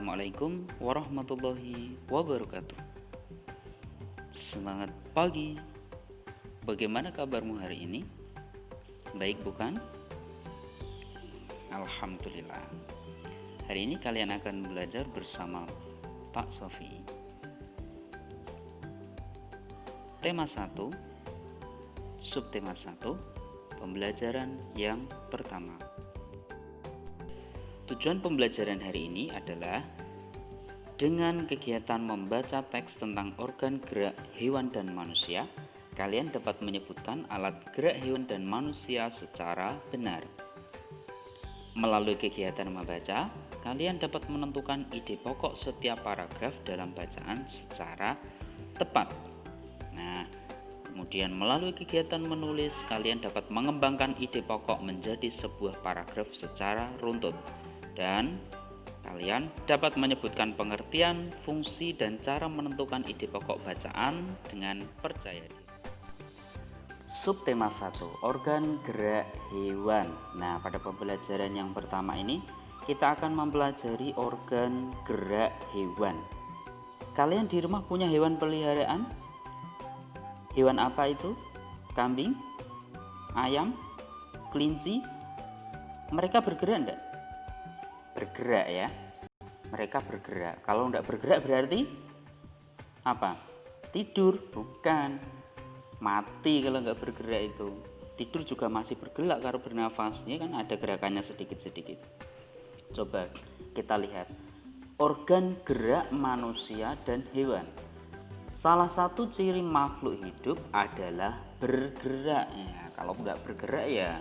Assalamualaikum warahmatullahi wabarakatuh. Semangat pagi. Bagaimana kabarmu hari ini? Baik bukan? Alhamdulillah. Hari ini kalian akan belajar bersama Pak Sofi. Tema 1, subtema 1, pembelajaran yang pertama. Tujuan pembelajaran hari ini adalah dengan kegiatan membaca teks tentang organ gerak hewan dan manusia, kalian dapat menyebutkan alat gerak hewan dan manusia secara benar. Melalui kegiatan membaca, kalian dapat menentukan ide pokok setiap paragraf dalam bacaan secara tepat. Nah, kemudian melalui kegiatan menulis, kalian dapat mengembangkan ide pokok menjadi sebuah paragraf secara runtut. Dan kalian dapat menyebutkan pengertian, fungsi, dan cara menentukan ide pokok bacaan dengan percaya diri. Subtema 1, organ gerak hewan. Nah, pada pembelajaran yang pertama ini kita akan mempelajari organ gerak hewan. Kalian di rumah punya hewan peliharaan? Hewan apa itu? Kambing? Ayam? Kelinci? Mereka bergerak enggak? Bergerak ya, mereka bergerak. Kalau tidak bergerak berarti apa? Tidur? Bukan, mati kalau nggak bergerak itu. Tidur juga masih bergerak karena bernafas, ya kan, ada gerakannya sedikit-sedikit. Coba kita lihat organ gerak manusia dan hewan. Salah satu ciri makhluk hidup adalah bergerak. Ya, kalau nggak bergerak ya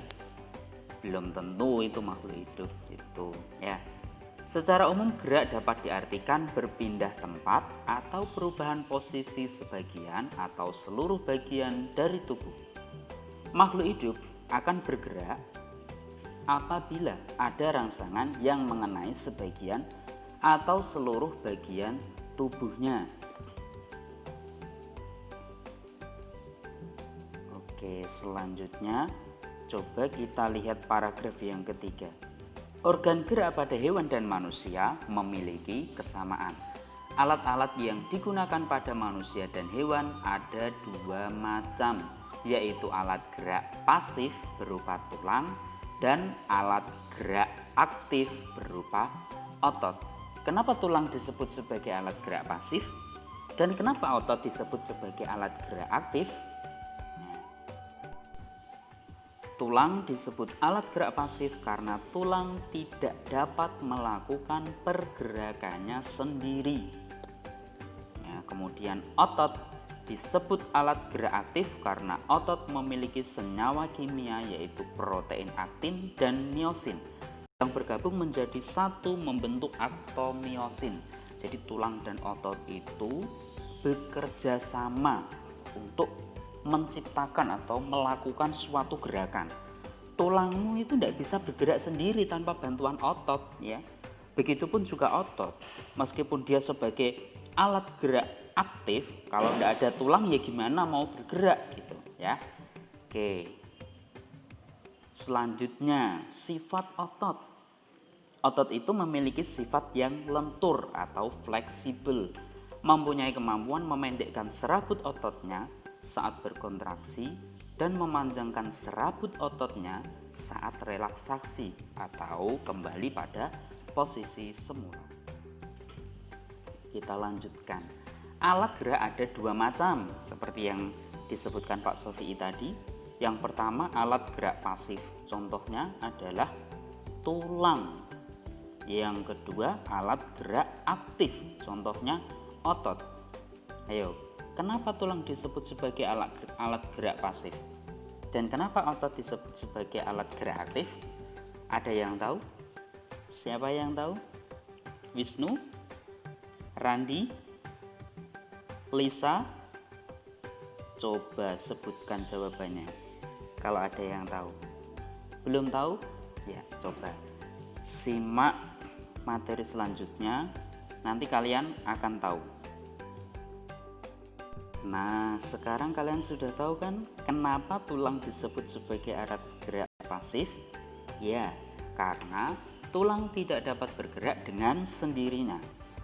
belum tentu itu makhluk hidup itu ya. Secara umum gerak dapat diartikan berpindah tempat atau perubahan posisi sebagian atau seluruh bagian dari tubuh. Makhluk hidup akan bergerak apabila ada rangsangan yang mengenai sebagian atau seluruh bagian tubuhnya. Oke, selanjutnya coba kita lihat paragraf yang ketiga. Organ gerak pada hewan dan manusia memiliki kesamaan. Alat-alat yang digunakan pada manusia dan hewan ada dua macam, yaitu alat gerak pasif berupa tulang dan alat gerak aktif berupa otot. Kenapa tulang disebut sebagai alat gerak pasif dan kenapa otot disebut sebagai alat gerak aktif? Tulang disebut alat gerak pasif karena tulang tidak dapat melakukan pergerakannya sendiri. Ya, kemudian otot disebut alat gerak aktif karena otot memiliki senyawa kimia yaitu protein aktin dan miosin yang bergabung menjadi satu membentuk aktomiosin. Jadi tulang dan otot itu bekerja sama untuk menciptakan atau melakukan suatu gerakan. Tulangmu itu tidak bisa bergerak sendiri tanpa bantuan otot ya. Begitupun juga otot, meskipun dia sebagai alat gerak aktif, kalau tidak ada tulang ya gimana mau bergerak gitu ya. Oke. Selanjutnya, sifat otot. Otot itu memiliki sifat yang lentur atau fleksibel, mempunyai kemampuan memendekkan serabut ototnya saat berkontraksi dan memanjangkan serabut ototnya saat relaksasi atau kembali pada posisi semula. Kita lanjutkan. Alat gerak ada dua macam seperti yang disebutkan Pak Sofi tadi. Yang pertama alat gerak pasif, contohnya adalah tulang. Yang kedua alat gerak aktif, contohnya otot. Ayo, kenapa tulang disebut sebagai alat gerak pasif? Dan kenapa otot disebut sebagai alat gerak aktif? Ada yang tahu? Siapa yang tahu? Wisnu? Randi? Lisa? Coba sebutkan jawabannya kalau ada yang tahu. Belum tahu? Ya, coba simak materi selanjutnya, nanti kalian akan tahu. Nah, sekarang kalian sudah tahu kan kenapa tulang disebut sebagai alat gerak pasif? Ya, karena tulang tidak dapat bergerak dengan sendirinya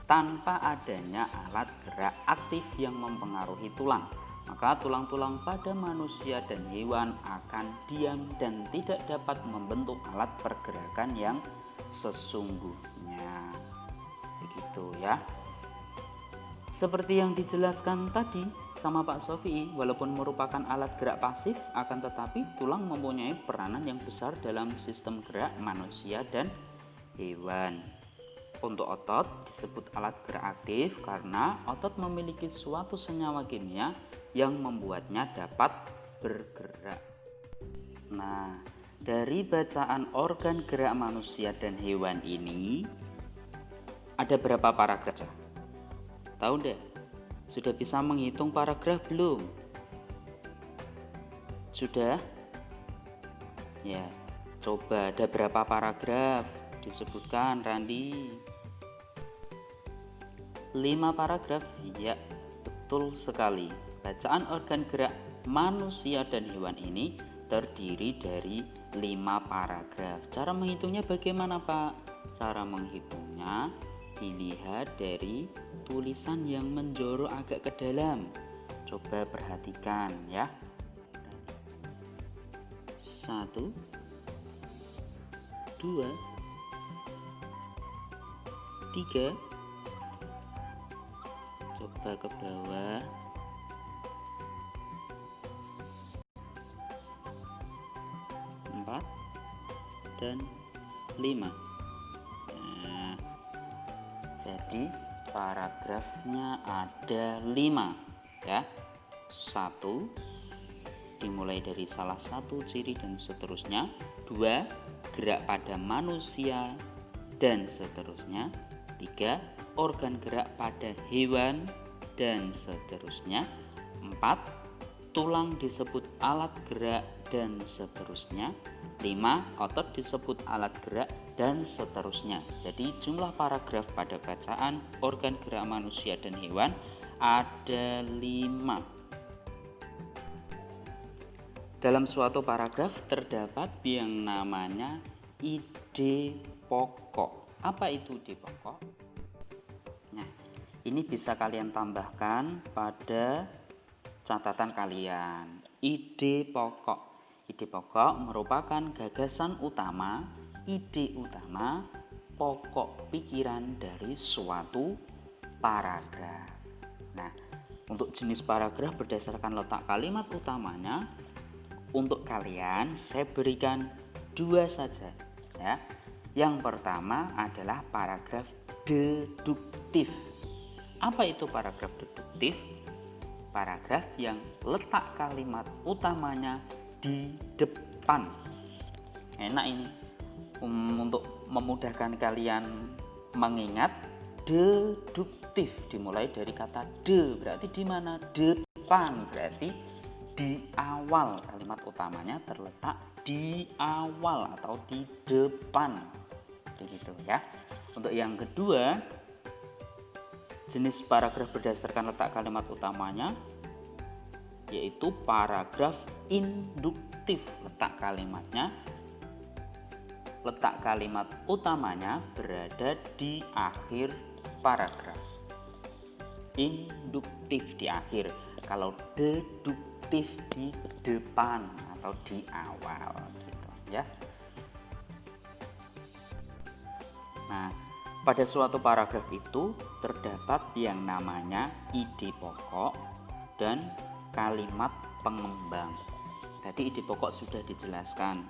tanpa adanya alat gerak aktif yang mempengaruhi tulang. Maka tulang-tulang pada manusia dan hewan akan diam dan tidak dapat membentuk alat pergerakan yang sesungguhnya. Begitu ya. Seperti yang dijelaskan tadi sama Pak Sofi, walaupun merupakan alat gerak pasif, akan tetapi tulang mempunyai peranan yang besar dalam sistem gerak manusia dan hewan. Untuk otot disebut alat gerak aktif karena otot memiliki suatu senyawa kimia yang membuatnya dapat bergerak. Nah, dari bacaan organ gerak manusia dan hewan ini ada berapa paragraf? Tahu deh? Sudah bisa menghitung paragraf belum? Sudah? Ya, coba ada berapa paragraf? Disebutkan Randi. 5 paragraf. Ya, betul sekali. Bacaan organ gerak manusia dan hewan ini terdiri dari 5 paragraf. Cara menghitungnya bagaimana, Pak? Cara menghitungnya dilihat dari tulisan yang menjorok agak ke dalam. Coba perhatikan ya. 1 2 3, coba ke bawah, 4 dan 5. Nah, jadi paragrafnya ada 5 ya. 1 dimulai dari salah satu ciri dan seterusnya. 2 gerak pada manusia dan seterusnya. 3 organ gerak pada hewan dan seterusnya. 4 tulang disebut alat gerak dan seterusnya. 5 otot disebut alat gerak dan seterusnya. Jadi jumlah paragraf pada bacaan organ gerak manusia dan hewan ada 5. Dalam suatu paragraf terdapat yang namanya ide pokok. Apa itu ide pokok? Nah, ini bisa kalian tambahkan pada catatan kalian. Ide pokok. Ide pokok merupakan gagasan utama, ide utama, pokok pikiran dari suatu paragraf. Nah, untuk jenis paragraf berdasarkan letak kalimat utamanya, untuk kalian saya berikan 2 saja ya. Yang pertama adalah paragraf deduktif. Apa itu paragraf deduktif? Paragraf yang letak kalimat utamanya di depan. Enak ini. Untuk memudahkan kalian mengingat, deduktif dimulai dari kata de, berarti di mana? Depan, berarti di awal. Kalimat utamanya terletak di awal atau di depan. Begitu ya. Untuk yang kedua, jenis paragraf berdasarkan letak kalimat utamanya yaitu paragraf induktif. Letak kalimat utamanya berada di akhir paragraf. Induktif di akhir, kalau deduktif di depan atau di awal gitu ya. Nah, pada suatu paragraf itu terdapat yang namanya ide pokok dan kalimat pengembang. Tadi ide pokok sudah dijelaskan.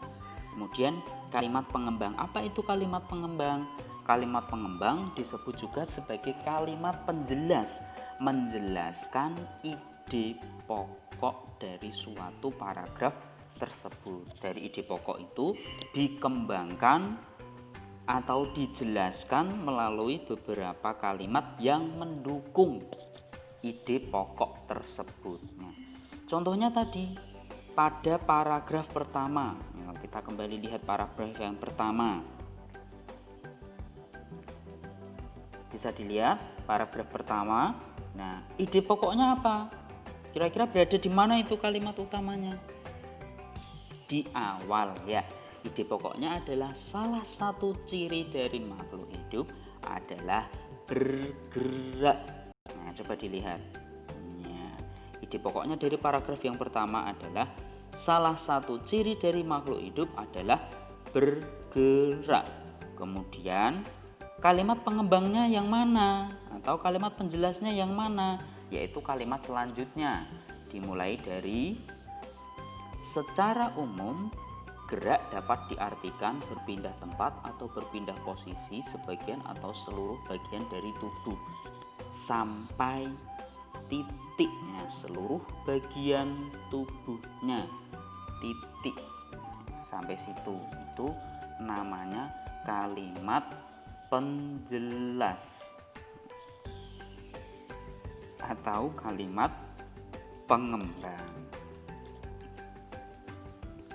Kemudian kalimat pengembang. Apa itu kalimat pengembang? Kalimat pengembang disebut juga sebagai kalimat penjelas, menjelaskan ide pokok dari suatu paragraf tersebut. Dari ide pokok itu dikembangkan atau dijelaskan melalui beberapa kalimat yang mendukung ide pokok tersebut. Nah, contohnya tadi pada paragraf pertama. Nah, kita kembali lihat paragraf yang pertama. Bisa dilihat paragraf pertama. Nah, ide pokoknya apa? Kira-kira berada di mana itu kalimat utamanya? Di awal ya. Ide pokoknya adalah salah satu ciri dari makhluk hidup adalah bergerak. Nah, coba dilihat. Nah, ide pokoknya dari paragraf yang pertama adalah salah satu ciri dari makhluk hidup adalah bergerak. Kemudian kalimat pengembangnya yang mana atau kalimat penjelasnya yang mana, yaitu kalimat selanjutnya. Dimulai dari secara umum gerak dapat diartikan berpindah tempat atau berpindah posisi sebagian atau seluruh bagian dari tubuh sampai titiknya, seluruh bagian tubuhnya, titik sampai situ. Itu namanya kalimat penjelas atau kalimat pengembang.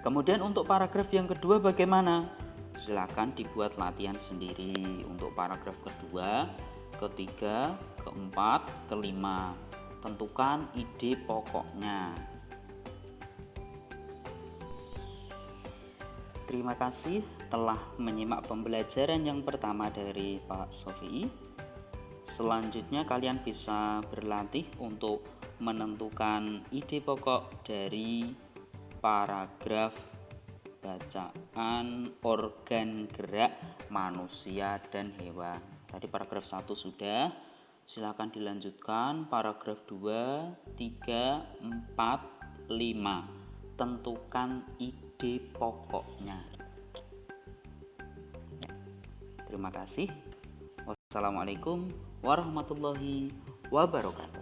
Kemudian untuk paragraf yang kedua bagaimana? Silakan dibuat latihan sendiri untuk paragraf kedua, ketiga, keempat, kelima. Tentukan ide pokoknya. Terima kasih telah menyimak pembelajaran yang pertama dari Pak Sofi. Selanjutnya kalian bisa berlatih untuk menentukan ide pokok dari paragraf bacaan organ gerak manusia dan hewan. Tadi paragraf 1 sudah, silakan dilanjutkan paragraf 2, 3, 4, 5. Tentukan ide pokoknya. Terima kasih. Wassalamualaikum warahmatullahi wabarakatuh.